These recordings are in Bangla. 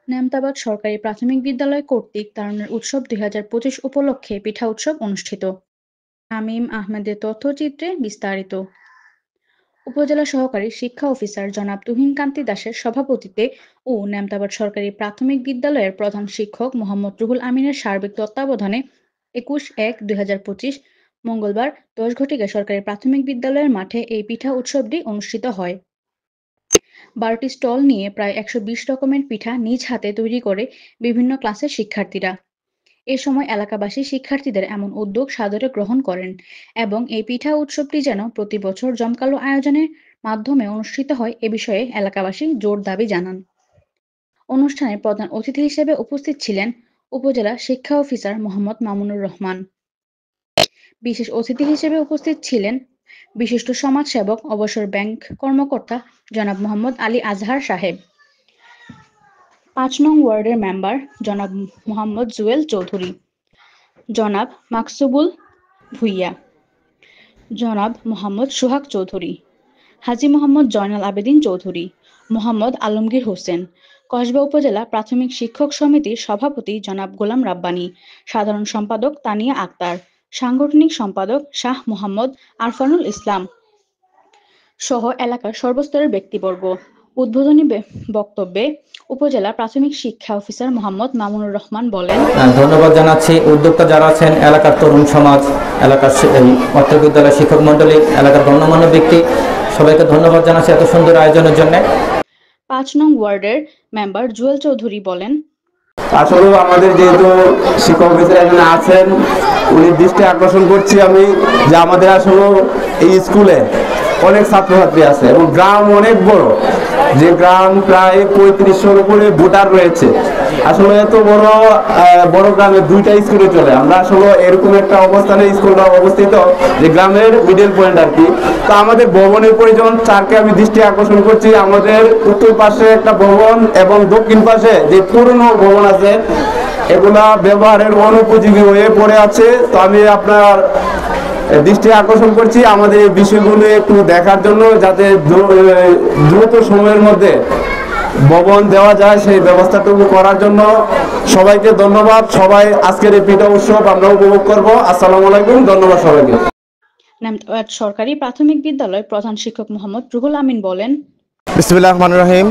নেমতাবাদ সরকারি প্রাথমিক বিদ্যালয় কর্তৃক তারুণ্যের উৎসব ২০২৫ উপলক্ষে পিঠা উৎসব অনুষ্ঠিত। শামীম আহমেদের তথ্যচিত্রে বিস্তারিত। উপজেলা সহকারী শিক্ষা অফিসার জনাব তুহিন কান্তি দাসের সভাপতিত্বে ও নেমতাবাদ সরকারি প্রাথমিক বিদ্যালয়ের প্রধান শিক্ষক মোহাম্মদ রুহুল আমিনের সার্বিক তত্ত্বাবধানে ২১/১/২০২৫ মঙ্গলবার ১০ ঘটিকায় সরকারি প্রাথমিক বিদ্যালয়ের মাঠে এই পিঠা উৎসবটি অনুষ্ঠিত হয়। ১২টি স্টল নিয়ে প্রায় ১২০ রকমের পিঠা নিজ হাতে তৈরি করে বিভিন্ন ক্লাসের শিক্ষার্থীরা। এ সময় এলাকাবাসী শিক্ষার্থীদের এমন উদ্যোগ সাদরে গ্রহণ করেন এবং এই পিঠা উৎসবটি যেন প্রতি বছর জমকালো আয়োজনের মাধ্যমে অনুষ্ঠিত হয় এ বিষয়ে এলাকাবাসী জোর দাবি জানান। অনুষ্ঠানে প্রধান অতিথি হিসেবে উপস্থিত ছিলেন উপজেলা শিক্ষা অফিসার মোহাম্মদ মামুনুর রহমান। বিশেষ অতিথি হিসেবে উপস্থিত ছিলেন বিশিষ্ট সমাজসেবক অবসর ব্যাংক কর্মকর্তা জনাব মোহাম্মদ আলী আজহার সাহেব, ৫ নং ওয়ার্ডের মেম্বার জনাব মোহাম্মদ জুয়েল চৌধুরী, জনাব মাকসুবুল ভুইয়া, জনাব মোহাম্মদ সোহাগ চৌধুরী, হাজী মোহাম্মদ জয়নাল আবেদীন চৌধুরী, মোহাম্মদ আলমগীর হোসেন, কসবা উপজেলা প্রাথমিক শিক্ষক সমিতির সভাপতি জনাব গোলাম রাব্বানী, সাধারণ সম্পাদক তানিয়া আক্তার, সাংগঠনিক সম্পাদক শাহ মোহাম্মদ আরফানুল ইসলাম সহ এলাকার সর্বস্তরের ব্যক্তিবর্গ। উদ্বোধনী বক্তব্যে উপজেলা প্রাথমিক শিক্ষা অফিসার মোহাম্মদ মামুনুর রহমান বলেন, ধন্যবাদ জানাচ্ছি উদ্যোক্তা যারা আছেন, এলাকার তরুণ সমাজ, এলাকার অত্র বিদ্যালয় শিক্ষক মন্ডলী, এলাকার গণ্যমান্য ব্যক্তি, সবাইকে ধন্যবাদ জানাচ্ছি এত সুন্দর আয়োজনের জন্য। ৫ নং ওয়ার্ডের মেম্বার জুয়েল চৌধুরী বলেন, আসলে আমাদের যেহেতু শিক্ষক অফিসার এখানে আছেন, উনি দৃষ্টি আকর্ষণ করছি আমি যে আমাদের আসলে এই স্কুলে অনেক ছাত্রছাত্রী আছে এবং গ্রাম অনেক বড়, যে গ্রাম প্রায় ৩৫০০-র উপরে ভোটার রয়েছে। আসলে এত বড় গ্রামে দুইটা স্কুলে চলে, আমরা আসলে এরকম একটা অবস্থানে স্কুলটা অবস্থিত যে গ্রামের মিডল পয়েন্ট আর কি। তো আমাদের ভবনের প্রয়োজন, চারকে আমি দৃষ্টি আকর্ষণ করছি। আমাদের উত্তর পাশে একটা ভবন এবং দক্ষিণ পাশে যে পুরনো ভবন আছে এগুলা ব্যবহারের অনুপযোগী হয়ে পড়ে আছে। তো আমি আপনার দৃষ্টি আকর্ষণ করছি আমাদের এই বিষয়গুলো একটু দেখার জন্য, যাতে দ্রুত সময়ের মধ্যে ভবন দেওয়া যায় সেই ব্যবস্থাটুকু করার জন্য। সবাইকে ধন্যবাদ। সবাই আজকের এই পিঠা উৎসব আমরা উপভোগ করব। আসসালামু আলাইকুম, ধন্যবাদ সবাইকে। নেমতাবাদ সরকারি প্রাথমিক বিদ্যালয় প্রধান শিক্ষক মোহাম্মদ রুহুল আমিন বলেন, বিসমিল্লাহির রহমানির রহিম।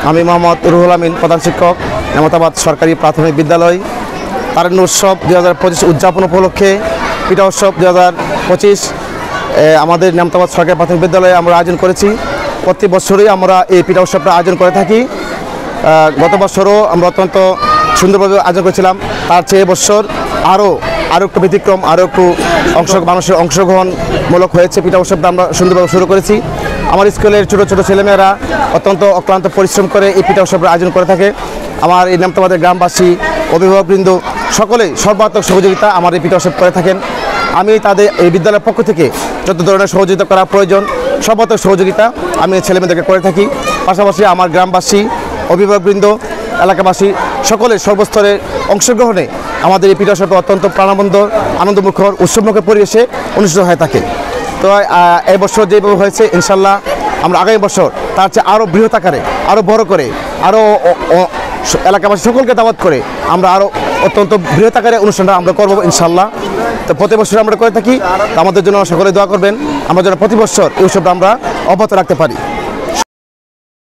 আমি মোহাম্মদ রুহুল আমিন, প্রধান শিক্ষক, নেমতাবাদ সরকারি প্রাথমিক বিদ্যালয়। তারুণ্য উৎসব ২০২৫ উদযাপন উপলক্ষে পিঠা উৎসব ২০২৫ আমাদের নেমতাবাদ সরকারি প্রাথমিক বিদ্যালয়ে আমরা আয়োজন করেছি। প্রতি বছরই আমরা এই পিঠা উৎসবটা আয়োজন করে থাকি। গত বছরও আমরা অত্যন্ত সুন্দরভাবে আয়োজন করেছিলাম। তার চেয়ে এবছর আরও একটু ব্যতিক্রম, আরও একটু মানুষের অংশগ্রহণমূলক হয়েছে। পিঠা উৎসবটা আমরা সুন্দরভাবে শুরু করেছি। আমার স্কুলের ছোটো ছোটো ছেলেমেয়েরা অত্যন্ত অক্লান্ত পরিশ্রম করে এই পিঠা উৎসবের আয়োজন করে থাকে। আমার এই নেমতাবাদের গ্রামবাসী, অভিভাবকবৃন্দ সকলেই সর্বাত্মক সহযোগিতা আমার এই পিঠা উৎসব করে থাকেন। আমি তাদের এই বিদ্যালয়ের পক্ষ থেকে যত ধরনের সহযোগিতা করা প্রয়োজন সর্বাত্মক সহযোগিতা আমি ছেলেমেয়েদেরকে করে থাকি। পাশাপাশি আমার গ্রামবাসী, অভিভাবকবৃন্দ, এলাকাবাসী সকলের সর্বস্তরের অংশগ্রহণে আমাদের এই পিঠা উৎসব অত্যন্ত প্রাণবন্ত, আনন্দমুখর, উৎসবমুখর পরিবেশে অনুষ্ঠিত হয়ে থাকে। তো এই বছর যেভাবে হয়েছে ইনশাল্লাহ আমরা আগামী বছর তার চেয়ে আরও বৃহৎ আকারে, আরও বড় করে, আরও এলাকাবাসী সকলকে দাওয়াত করে আমরা আরও অত্যন্ত বৃহৎ আকারে অনুষ্ঠানটা আমরা করবো ইনশাল্লাহ। তো প্রতি বছর আমরা করে থাকি। আমাদের জন্য সকলে দোয়া করবেন, আমরা যেন প্রতি বছর এই উৎসবটা আমরা অব্যাহত রাখতে পারি।